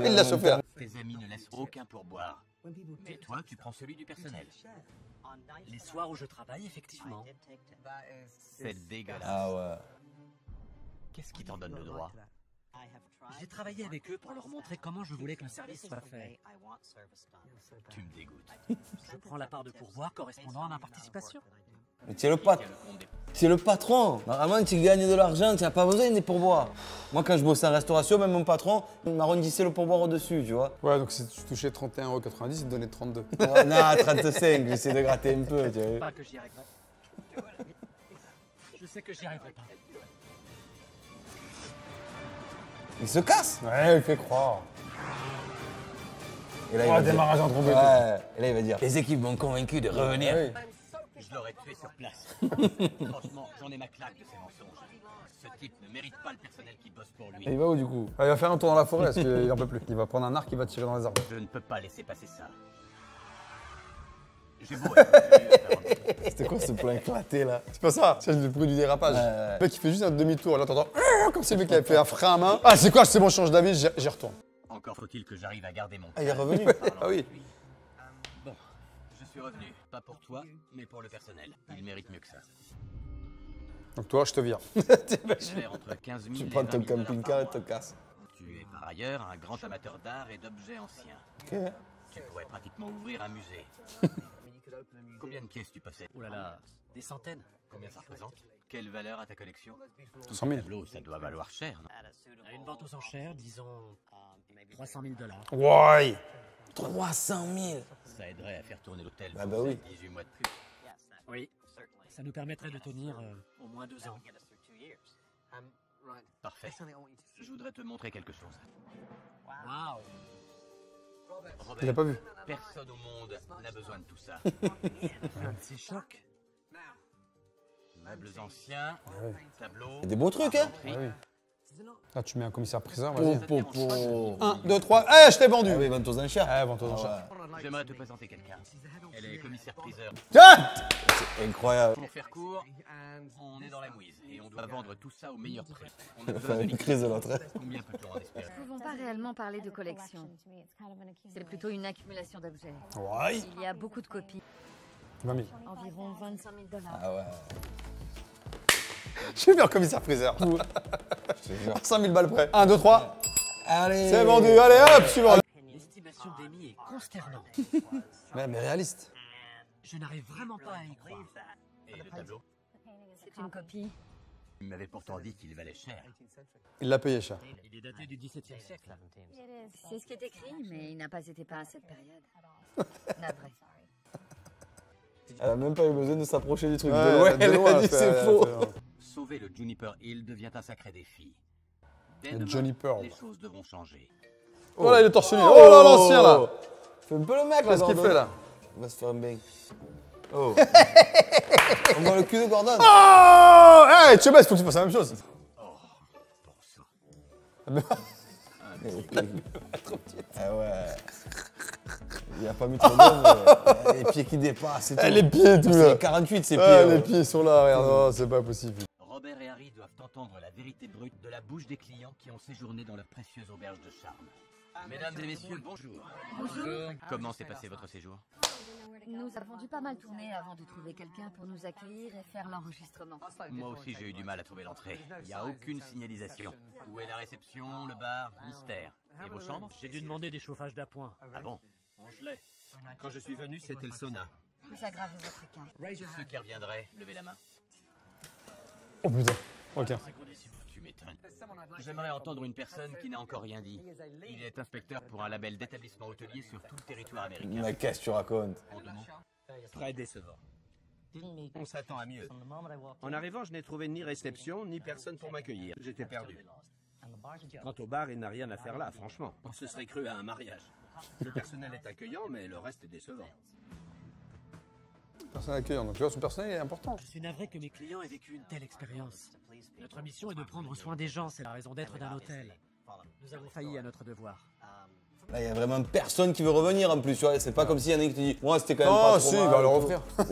Il l'a chauffé là. Tes amis ne laissent aucun pourboire. Et toi, tu prends celui du personnel. Les soirs où je travaille, effectivement. C'est dégueulasse. Ah ouais. Qu'est-ce qui t'en donne le droit? J'ai travaillé avec eux pour leur montrer comment je voulais que le service soit fait. Tu me dégoûtes. Je prends la part de pourboire correspondant à ma participation. Mais tu es le patron. Tu es le patron. Normalement, tu gagnes de l'argent, tu n'as pas besoin des pourboires. Moi, quand je bossais en restauration, même mon patron, il m'arrondissait le pourboire au-dessus, tu vois. Ouais, donc si tu touchais 31,90 €, il te donnait 32. Ouais, non, 35, j'essaie de gratter un peu, tu vois. Pas que j'y arriverai. Je sais que j'y arriverai pas. Il se casse. Ouais, il fait croire. Et là, Oh, va dire- démarrage en trompette. Ouais. Et là, il va dire les équipes m'ont convaincu de revenir. Ouais. Je l'aurais tué sur place. Franchement, j'en ai ma claque de ces mensonges. Ce type ne mérite pas le personnel qui bosse pour lui. Et il va où du coup? Il va faire un tour dans la forêt parce qu'il en peut plus. Il va prendre un arc, il va tirer dans les arbres. Je ne peux pas laisser passer ça. J'ai beau être vieux, C'était quoi ce plan éclaté là? C'est pas ça, c'est le bruit du dérapage. Ouais. Le mec il fait juste un demi-tour, là t'entends comme si le mec avait fait un frein à main. Ah c'est quoi, c'est bon, je change d'avis, j'y retourne. encore faut-il que j'arrive à garder mon Ah, il est revenu. Ah oui. Bon, je suis revenu. Pas pour toi, mais pour le personnel. Il mérite mieux que ça. Donc toi, je te vire. Je fais entre 15 000 Tu et prends 20 ton 000 dollars camping-car par et te mois. casses. Tu es par ailleurs un grand amateur d'art et d'objets anciens. Ok. Tu pourrais pratiquement ouvrir un musée. Combien de pièces tu possèdes? Oh là là, des centaines. Combien ça représente? Quelle valeur a ta collection? 100 000. Tableau, ça doit valoir cher, non? À une vente aux enchères, disons 300 000 $. Ouais. 300 000. Ça aiderait à faire tourner l'hôtel Ah pour bah oui. 18 mois de plus. Oui, ça nous permettrait de tenir au moins 2 ans. Parfait. Je voudrais te montrer quelque chose. Waouh. Il a pas vu. Personne au monde n'a besoin de tout ça. C'est choc. Meubles anciens, tableaux. Il y a des beaux trucs, hein? Ah oui. Là, tu mets un commissaire-priseur, Po, vas-y. po, po. 1, 2, 3, eh, je t'ai vendu. Ah oui, vente aux enchères. Eh, vente aux Ah enchères. ouais. J'aimerais te présenter quelqu'un. Elle est commissaire-priseur. Ah Incroyable. Pour faire court, on est dans la mouise et on doit vendre tout ça au meilleur prix. On a Il va besoin faire de une liquide. crise de l'autre. Combien peut-on en espérer? Nous ne pouvons pas réellement parler de collection. C'est plutôt une accumulation d'objets. Ouais. Il y a beaucoup de copies. 20 000. Environ 25 000 $. Ah ouais. Je suis bien commissaire-priseur. Je te jure. 100 000 balles près. 1, 2, 3. Allez. C'est vendu. Allez, hop, suivant. L'estimation d'Amy est consternante. Mais réaliste. Je n'arrive vraiment pas à y croire. Et le tableau? C'est une copie. Il m'avait pourtant dit qu'il valait cher. Il l'a payé cher. Il est daté du XVIIe siècle. C'est ce qui est écrit, mais il n'a pas été peint à cette période. Navré. Elle a même pas eu besoin de s'approcher du truc. Ouais, de loin, de elle loin, a elle dit fait- c'est elle faux. fait- Sauver le Juniper Hill devient un sacré défi. Dès Le demain, Johnny Pearl. les choses devront changer. Oh là, il est torse nu. Oh là, l'ancien là. Fais un peu le mec là. Qu'est-ce qu'il Gordon. fait là? On va se faire un bang. Oh. On voit le cul de Gordon. Oh! Hey, tu sais, il faut que tu fasses la même chose. Ah ouais. Il a pas mis trop bon, mais les pieds qui dépassent et tout. Eh, les pieds, tout là. C'est 48 ses pieds. Ah, ouais. les pieds sont là, regarde. Oh, c'est pas possible. Robert et Harry doivent entendre la vérité brute de la bouche des clients qui ont séjourné dans leur précieuse auberge de charme. Mesdames et messieurs, bonjour. Bonjour. Comment s'est passé votre séjour? Nous avons dû pas mal tourner avant de trouver quelqu'un pour nous accueillir et faire l'enregistrement. Moi aussi, j'ai eu du mal à trouver l'entrée. Il n'y a aucune signalisation. Où est la réception, le bar? Mystère. Et vos chambres? J'ai dû demander des chauffages d'appoint. Ah bon? Je l'ai. Quand je suis venu, c'était le sauna. Vous aggravez votre cas. Ceux qui reviendraient, levez la main. Oh putain. Ok. Tu m'étonnes. J'aimerais entendre une personne qui n'a encore rien dit. Il est inspecteur pour un label d'établissement hôtelier sur tout le territoire américain. Mais qu'est-ce que tu racontes? En 2 mots. Très décevant. On s'attend à mieux. En arrivant, je n'ai trouvé ni réception, ni personne pour m'accueillir. J'étais perdu. Quant au bar, il n'a rien à faire là, franchement. On se serait cru à un mariage. Le personnel est accueillant, mais le reste est décevant. Personne accueillant. Donc tu vois, son personnel est important. Je suis navré que mes clients aient vécu une telle expérience. Notre mission est de prendre soin des gens, c'est la raison d'être d'un hôtel. Nous avons failli à notre devoir. Là, il y a vraiment personne qui veut revenir en plus, tu vois. C'est pas comme s'il y en a un qui te dit, moi c'était quand même pas Oh, trop si, mal il va et leur tout. offrir. Ouais,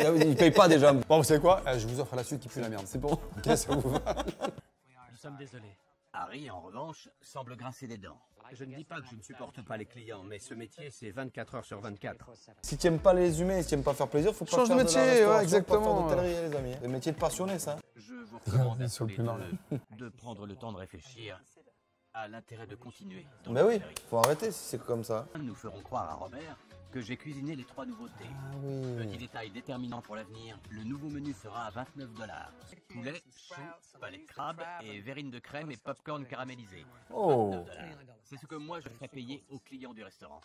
ah bah, il paye pas déjà. Bon, vous savez quoi? Je vous offre la suite qui pue la merde. C'est bon. Ok, ça vous va? Nous sommes désolés. Harry, en revanche, semble grincer des dents. Je ne dis pas que je ne supporte pas les clients, mais ce métier, c'est 24 heures sur 24. Si tu aimes pas les humains, si tu aimes pas faire plaisir, faut pas Change faire de de la métier, ouais, restauration, exactement. pas faire d'hôtellerie, les amis. Le métier de passionné, ça. Je vous recommande à Ils sont tous les plus marrants. deux de prendre le temps de réfléchir à l'intérêt de continuer. dans Mais oui, l'hôtellerie. faut arrêter si c'est comme ça. Nous ferons croire à Robert que j'ai cuisiné les 3 nouveautés. Ah Petit oui. détail déterminant pour l'avenir, le nouveau menu sera à 29 $. Poulet, chou, palais de crabe et verrine de crème et popcorn caramélisé. Oh. 29 $. C'est ce que moi je ferai payer aux clients du restaurant.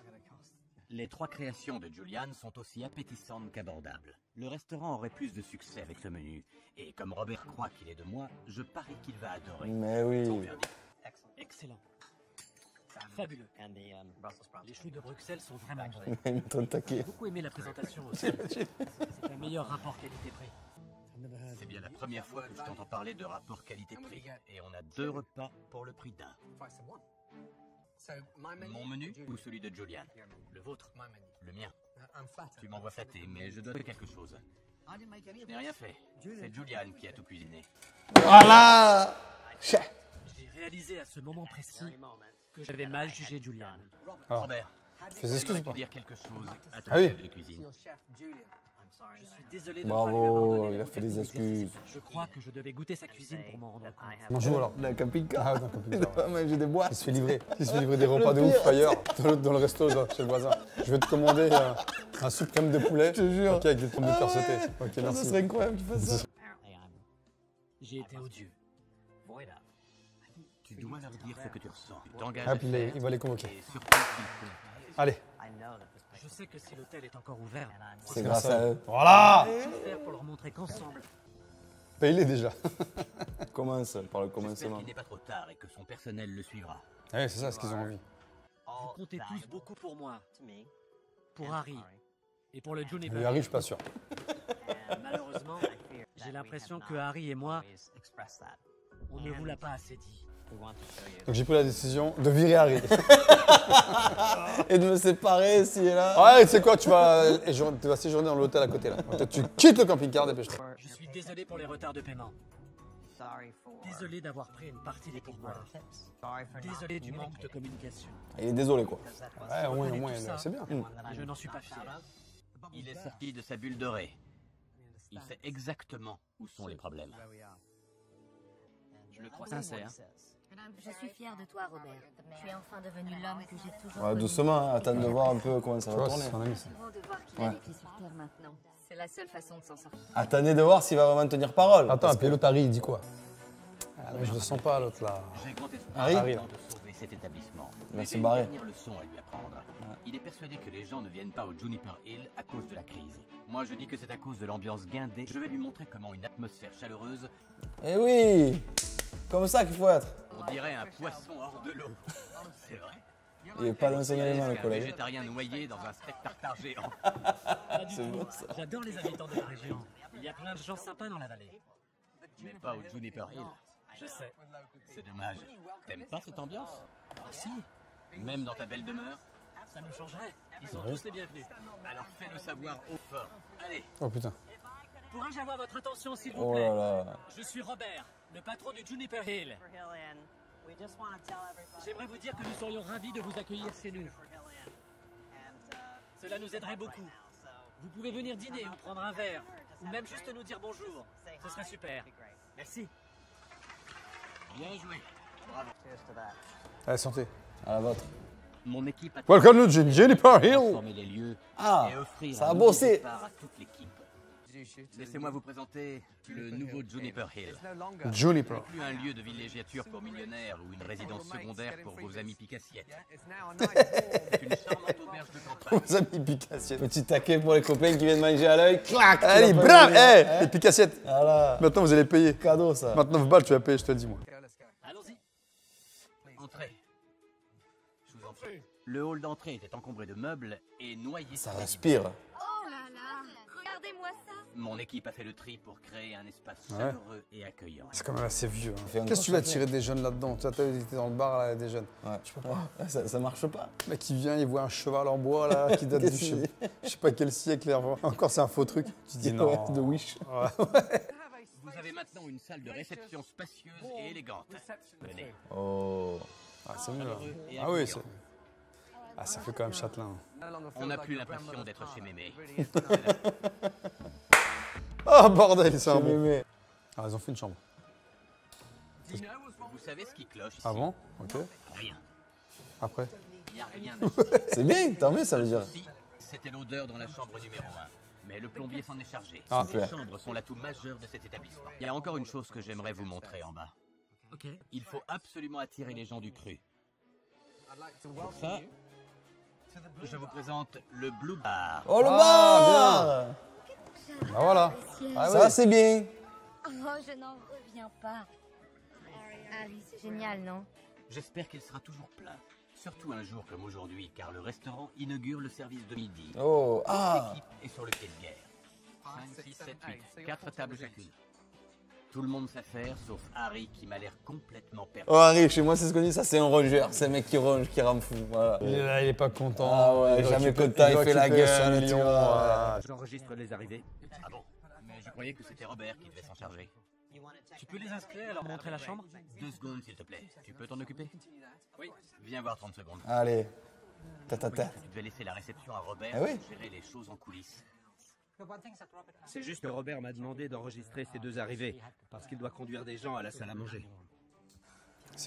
Les 3 créations de Julian sont aussi appétissantes qu'abordables. Le restaurant aurait plus de succès avec ce menu. Et comme Robert croit qu'il est de moi, je parie qu'il va adorer. Mais Son oui. verdict. Excellent. Fabuleux. Les choux de Bruxelles sont vraiment bons. Il est en train de taquer. J'ai beaucoup aimé la présentation aussi. C'est un meilleur rapport qualité-prix. C'est bien la première fois que je t'entends parler de rapport qualité-prix. Et on a 2 repas pour le prix d'un. Mon menu ou celui de Julian? Le vôtre. Le mien. Tu m'envoies flatter, mais je dois dire quelque chose. Je n'ai rien fait. C'est Julian qui a tout cuisiné. Voilà. J'ai réalisé à ce moment précis que j'avais mal jugé Julian. Robert, Fais des excuses ou je pas? dire quelque chose à ton Ah oui. chef de cuisine. Je suis désolé de ne pas lui avoir Bravo, donné il a le fait des exercice. excuses. Je crois que je devais goûter sa cuisine pour m'en rendre compte. On joue alors. Dans le camping-car. Ah, dans le camping-car, Il a pas mangé des boîtes. Il se fait livrer. Il se fait livrer des repas de Le ouf pire. ailleurs, dans le resto, chez le voisin. Je vais te commander un soupe crème de poulet. Je te jure. Ok, avec des pommes de terre sautées. Ok, Ça merci. serait incroyable qu'il fasse ça. J'ai été odieux. Voilà. Tu dois leur dire ce que tu ressens. Tu t'engages Ah, à puis faire, il va les convoquer. et surtout qu'il faut. Allez. Je sais que si l'hôtel est encore ouvert, C'est grâce à eux. Voilà. je vais faire pour leur montrer qu'ensemble, Paye-les déjà. Commence par le J'espère commencement. qu'il n'est pas trop tard et que son personnel le suivra. Ouais, c'est ça ce qu'ils ont envie. vous comptez tous beaucoup pour moi, pour Harry et pour le Juniper. Lui, Harry, je suis pas sûr. Malheureusement, j'ai l'impression que Harry et moi, on ne vous l'a pas assez dit. Donc j'ai pris la décision de virer Harry. Et de me séparer si et là. Ouais, tu sais quoi, tu vas séjourner dans l'hôtel à côté là. Donc, tu quittes le camping-car, dépêche-toi. Je suis désolé pour les retards de paiement. Désolé d'avoir pris une partie des pourboires. Désolé du manque de communication. Il est désolé quoi. Ouais, au moins, c'est bien. Et je n'en suis pas fier. Il est sorti de sa bulle dorée. Il sait exactement où sont les problèmes. Je le crois sincère. Je suis fière de toi, Robert. Tu es enfin devenu l'homme que j'ai toujours Ouais, connu. doucement, hein, attends de voir un peu comment ça Tu va vois, tourner. c'est son ami, ça. C'est beau de voir qu'il a les pieds sur terre maintenant. C'est la seule façon de s'en sortir. Attendez de voir s'il va vraiment tenir parole. Attends, parce et puis l'autre Harry, il dit quoi? Ah, mais je le sens pas, l'autre là. J'ai grand espoir Harry Harry, là. de sauver cet établissement. Il va Mais se j'ai une barrer. dernière leçon à lui apprendre. Il est persuadé que les gens ne viennent pas au Juniper Hill à cause de la crise. Moi, je dis que c'est à cause de l'ambiance guindée. Je vais lui montrer comment une atmosphère chaleureuse, Eh oui, comme ça qu'il faut être. on dirait un poisson hors de l'eau. C'est vrai. Il est pas dans son élément, le Un collègue. végétarien noyé dans un steak tartare géant. Pas du C'est tout. bon, ça. J'adore les habitants de la région. Il y a plein de gens sympas dans la vallée. Mais pas au Juniper Hill. Je sais. C'est dommage. T'aimes pas cette ambiance? Ah si. Même dans ta belle demeure? Ça me changerait. Ils sont tous les bienvenus. Alors fais-le savoir haut fort. Allez. Oh putain. Pourrais-je avoir votre attention, s'il vous Oh plaît? là là. Je suis Robert, le patron du Juniper Hill. J'aimerais vous dire que nous serions ravis de vous accueillir chez nous. Cela nous aiderait beaucoup. Vous pouvez venir dîner ou prendre un verre, ou même juste nous dire bonjour. Ce serait super. Merci. Bien joué. Allez, santé. À la vôtre. Mon équipe a Welcome to Juniper Hill. transformé les lieux Ah, et offrir ça un a nouveau bossé. départ à toute l'équipe. Laissez-moi vous présenter le nouveau Juniper Hill. Juniper. Plus un lieu de villégiature pour millionnaires ou une résidence secondaire pour vos amis picassiettes. C'est une charmante auberge de campagne. Vos amis picassiers. Petit taquet pour les copains qui viennent manger à l'œil. Clac. Allez, tu vas pas bravo. oublier. Eh, les picassiettes. Voilà. Maintenant, vous allez payer. Cadeau, ça. 29 balles, tu vas payer, je te le dis, moi. Allons-y. Entrez. Je vous en prie. Le hall d'entrée était encombré de meubles et noyé. Ça de respire. Oh là là, regardez-moi ça. Mon équipe a fait le tri pour créer un espace Ouais. chaleureux et accueillant. C'est quand même assez vieux. fait Hein. un Qu'est-ce que tu vas gros tirer des jeunes là-dedans? Tu as été dans le bar, là, des jeunes. Ouais. Ça marche pas. Le mec, il vient, il voit un cheval en bois, là, qui date du... Qu'est-ce qu'il Je sais pas quel siècle. Là. Encore, c'est un faux truc. Tu te dis non. Ouais, de Wish. Vous avez maintenant une salle de réception spacieuse et élégante. Venez. Oh. Ah, c'est mieux, là. Chaleureux et Ah oui, accueillant. c'est... Ah, ça fait quand même châtelain. On n'a plus l'impression d'être chez Mémé. Oh, bordel, c'est un bon. Mémé. Ah, ils ont fait une chambre. Vous savez ce qui cloche ici? Ah bon? Ok. Rien. Après? Il n'y a rien. C'est bien, tant mieux, ça veut dire. Si, c'était l'odeur dans la chambre numéro 1. Mais le plombier s'en est chargé. Ah. Ces chambres sont l'atout majeur de cet établissement. Il y a encore une chose que j'aimerais vous montrer en bas. Ok. Il faut absolument attirer les gens du cru. Pour ça, je vous présente le Blue Bar. Oh, le Ah, bar. Bah voilà. Ah Ça, oui. c'est bien. Oh, je n'en reviens pas. Harry, c'est génial, non? J'espère qu'il sera toujours plein. Surtout un jour comme aujourd'hui, car le restaurant inaugure le service de midi. Oh, ah. L'équipe est sur le quai de guerre. 5, 6, 7, 8. 4 tables chacune. Tout le monde s'affaire, sauf Harry qui m'a l'air complètement perdu. Oh, Harry, chez moi, c'est ce qu'on dit, ça, c'est un rongeur. C'est un mec qui ronge, qui rend fou. Voilà. Il est là, il est pas content. Ah ouais, Il doit jamais occuper- content, il doit fait la occuper gueule, son tu million, vois. J'enregistre les arrivées. Ah bon? Mais je croyais que c'était Robert qui devait s'en charger. Tu peux les inscrire et leur montrer la chambre? 2 secondes, s'il te plaît. Tu peux t'en occuper? Oui. Viens voir 30 secondes. Allez. Ta. Tu devais laisser la réception à Robert Ah oui. pour gérer les choses en coulisses. C'est juste que Robert m'a demandé d'enregistrer ces 2 arrivées, parce qu'il doit conduire des gens à la salle à manger.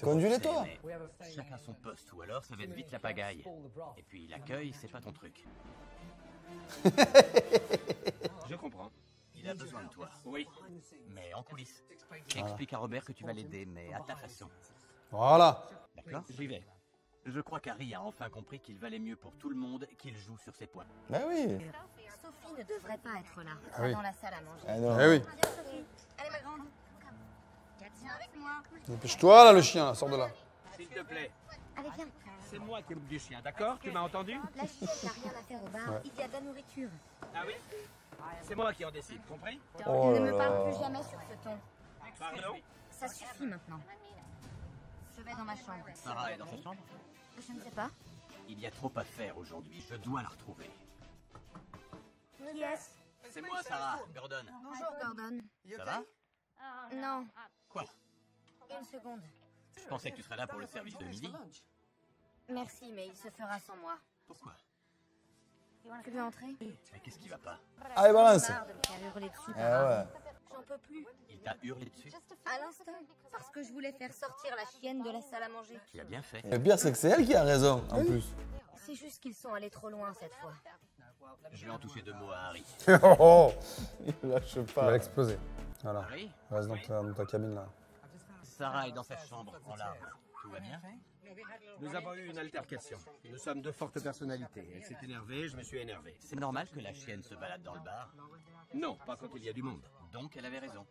Conduis-les, toi. Mais chacun son poste, ou alors ça va être vite la pagaille. Et puis l'accueil, c'est pas ton truc. Je comprends. Il a besoin de toi. Oui. Mais en coulisses. Explique à Robert que tu vas l'aider, mais à ta façon. Voilà. D'accord? J'y vais. Je crois qu'Harry a enfin compris qu'il valait mieux pour tout le monde qu'il joue sur ses points. Bah oui. Sophie ne devrait pas être là. Ah oui. Dans la salle à manger. Ah non. Eh oui. Viens, Sophie. Allez, ma grande. Viens avec moi. Dépêche-toi, là, le chien, là, sors de là. S'il te plaît, Allez, viens. c'est moi qui m'occupe du chien, d'accord? Tu m'as entendu? La chienne n'a rien à faire au bar. Ouais. Il y a de la nourriture. Ah oui? C'est moi qui en décide, compris? Oh ne là me parle là. plus jamais sur ce ton. Pardon? Ça suffit maintenant. Je vais dans ma chambre. Sarah est dans sa chambre? Je ne sais pas. Il y a trop à faire aujourd'hui. Je dois la retrouver. Qui est-ce? C'est moi, Sarah. Gordon. Bonjour, Gordon. Ça va? Non, Quoi? une seconde. Je pensais que tu serais là pour le service de midi. Merci, mais il se fera sans moi. Pourquoi? Tu veux entrer? Mais qu'est-ce qui va pas? Allez, balance. Marre de me faire hurler dessus. Ah ouais. J'en peux peux plus. Il t'a hurlé dessus? À l'instant, parce que je voulais faire sortir la chienne de la salle à manger. Tu as bien fait. Le pire, c'est que c'est elle qui a raison, en plus. C'est juste qu'ils sont allés trop loin cette fois. Je vais en toucher 2 mots à Harry. Oh, Il lâche il pas. va exploser. Voilà. Harry, Reste dans ta cabine là. Sarah est dans sa chambre en larmes. Tout va bien? Nous avons eu une altercation. Nous sommes de fortes personnalités. Elle s'est énervée, je me suis énervé. C'est normal que la chienne se balade dans le bar. Non, pas quand il y a du monde. Donc elle avait raison.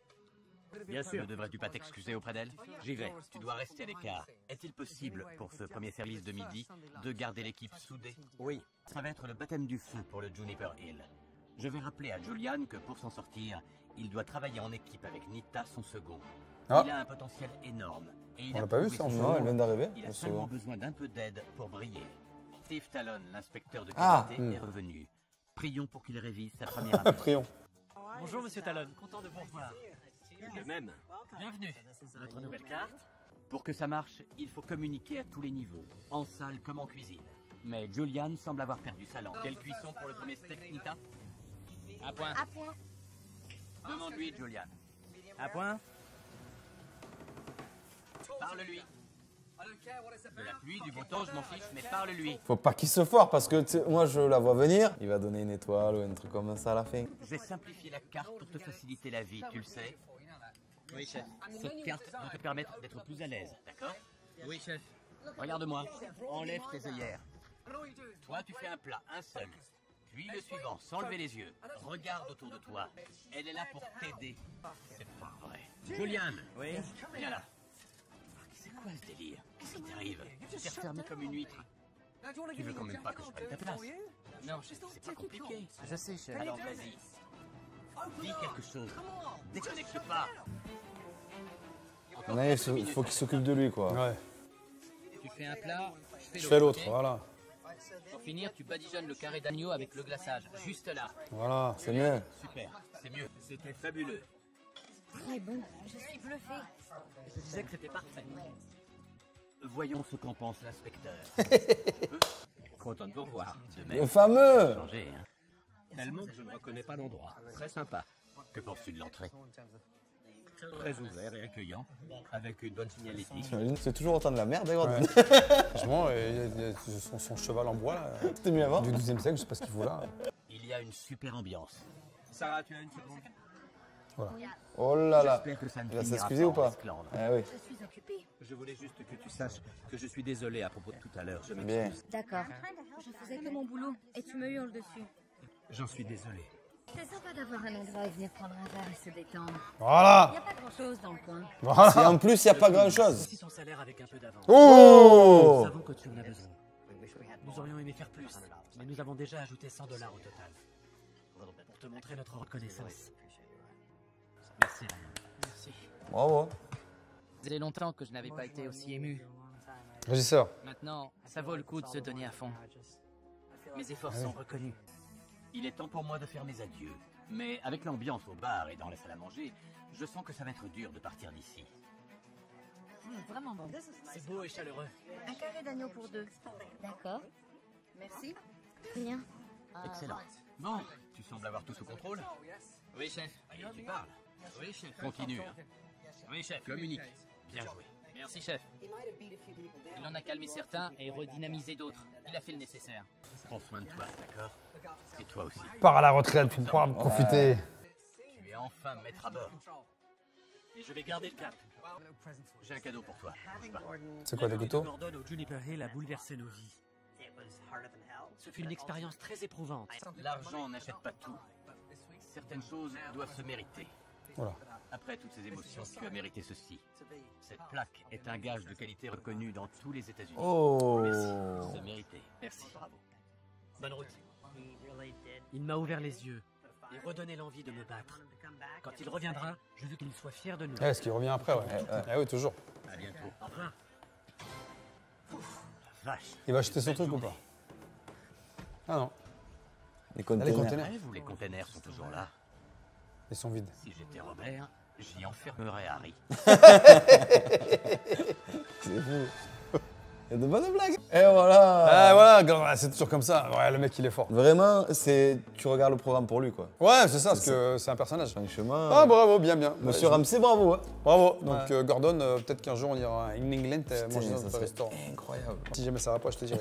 Bien Ne sûr. devrais-tu pas t'excuser auprès d'elle? J'y vais. Tu dois rester à l'écart. Est-il possible, pour ce premier service de midi, de garder l'équipe soudée? Oui. Ça va être le baptême du feu pour le Juniper Hill. Je vais rappeler à Julian que pour s'en sortir, il doit travailler en équipe avec Nita, son second. Ah. Il a un potentiel énorme. Et il On a l'a pas vu prouvé ça en son ce Non, moment. elle vient d'arriver. Il a au seulement second. besoin d'un peu d'aide pour briller. Steve Talon, l'inspecteur de Ah, qualité, est revenu. Prions pour qu'il révise sa première affaire. Prions. Bonjour, monsieur Talon. Content de vous revoir. De même. Bienvenue. Votre nouvelle carte? Pour que ça marche, il faut communiquer à tous les niveaux, en salle comme en cuisine. Mais Julian semble avoir perdu sa langue. Quelle cuisson pour le premier steak, Nita? Un point. À point. Demande-lui, Julian. À point? Parle-lui. De la pluie, du beau temps, je m'en fiche, mais parle-lui. Faut pas qu'il se foire parce que tu sais, moi je la vois venir. Il va donner une étoile ou un truc comme ça à la fin. J'ai simplifié la carte pour te faciliter la vie, tu le sais? Oui, chef. Cette carte doit te permettre d'être plus à l'aise, d'accord? Oui, chef. Regarde-moi. Enlève tes œillères. Toi, tu fais un plat, un seul. Puis le suivant, sans lever les yeux. Regarde autour de toi. Elle est là pour t'aider. C'est pas vrai. Julian. Oui. Viens là. C'est quoi ce délire? Qu'est-ce qui t'arrive? Tu t'es refermé comme une huître. Tu veux quand même pas que je prenne ta place? Non, chef, c'est pas compliqué. Je sais, chef. Alors vas-y. Dis quelque chose. Déconnecte pas. Là, il faut qu'il s'occupe de lui, quoi. Ouais. Tu fais un plat, Je fais l'autre, ok? voilà. Pour finir, tu badigeonnes le carré d'agneau avec le glaçage. Juste là. Voilà. C'est mieux. Super, c'est mieux. C'était fabuleux. Très bon. Je suis bluffée. Je disais que c'était parfait. Voyons ce qu'en pense l'inspecteur. Content de vous revoir. De Le même, fameux. changé, hein. Tellement que je ne reconnais pas l'endroit. Très sympa. Que penses-tu de l'entrée? Très ouvert et accueillant. Avec une bonne signalétique. T'imagines, c'est toujours autant de la merde, Gordon. Ouais. Franchement, son cheval en bois là, C'était mieux avant. du 12e siècle, je sais pas ce qu'il faut là. Il y a une super ambiance. Sarah, tu as une seconde? Oh là là. J'espère que ça ne Il va finira s'excuser ou en pas? esclandre. Ah oui. Je suis occupée. Je voulais juste que tu saches que je suis désolé à propos de tout à l'heure. Je Bien. m'excuse. D'accord. Je faisais que mon boulot et tu me hurles dessus. J'en suis désolé. C'est sympa d'avoir un endroit où venir prendre un verre et se détendre. Y Voilà. a pas grand chose dans le coin. Et Voilà. en plus, il n'y a pas grand chose. Voici ton salaire avec un peu d'avance. Nous Oh. savons que tu en as besoin. Nous aurions aimé faire plus, mais nous avons déjà ajouté $100 au total. Pour te montrer notre reconnaissance. Merci, Ryan. Merci. Bravo. Ça faisait longtemps que je n'avais pas été aussi ému. Régisseur. Maintenant, ça vaut le coup de se donner à fond. Mes efforts sont reconnus. Il est temps pour moi de faire mes adieux. Mais avec l'ambiance au bar et dans la salle à manger, je sens que ça va être dur de partir d'ici. Vraiment bon. C'est beau et chaleureux. Un carré d'agneau pour deux. D'accord. Merci. Rien. Excellent. Bon, tu sembles avoir tout sous contrôle. Oui, chef. Et tu parles. Oui, chef. Continue. hein. Oui, chef. Communique. Bien joué. Merci, chef. Il en a calmé certains et redynamisé d'autres. Il a fait le nécessaire. Prends soin de toi, d'accord? Et toi aussi. Pars à la retraite pour pouvoir profiter. Tu es enfin maître à bord. Et je vais garder le cap. J'ai un cadeau pour toi. Bouge pas. C'est quoi, des couteaux? Gordon au Juniper Hill a bouleversé nos vies. Ce fut une expérience très éprouvante. L'argent n'achète pas tout. Certaines choses doivent se mériter. Voilà. Après toutes ces émotions, tu as mérité ceci. Cette plaque est un gage de qualité reconnu dans tous les États-Unis. Oh. Merci, c'est mérité. Merci, bravo. Bonne route. Il m'a ouvert les yeux et redonné l'envie de me battre. Quand il reviendra, je veux qu'il soit fier de nous. Est-ce qu'il revient après, ouais. Ah oui, toujours. À bientôt. Au revoir. Vache. Il va acheter son truc ou pas? Ah non, Les les conteneurs. containers, Rêve où les containers sont toujours là. ils sont vides. Si j'étais Robert, j'y enfermerais Harry. C'est fou. Il y a de bonnes blagues. Et voilà. Ah voilà, c'est toujours comme ça. Ouais, le mec il est fort. Vraiment, tu regardes le programme pour lui, quoi. Ouais, c'est ça, parce que c'est un personnage. Franchement. Ah bravo, bien. Monsieur Ouais, Ramsey, bravo. Hein. Bravo. Donc Gordon, peut-être qu'un jour on ira à England manger dans ça notre serait restaurant. incroyable. Si jamais ça va pas, je te dirai.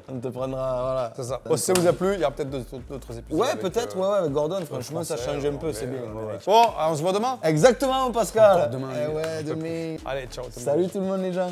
On te prendra, voilà. C'est ça. Bon, si ça vous a plu, il y aura peut-être d'autres épisodes. Ouais, avec, peut-être, ouais, avec Gordon, franchement, ça français, change un peu, anglais, c'est bien. ouais. Ouais. Bon, on se voit demain. Exactement, Pascal. Demain, Eh ouais, demain. Allez, ciao tout le monde. Salut tout le monde, les gens.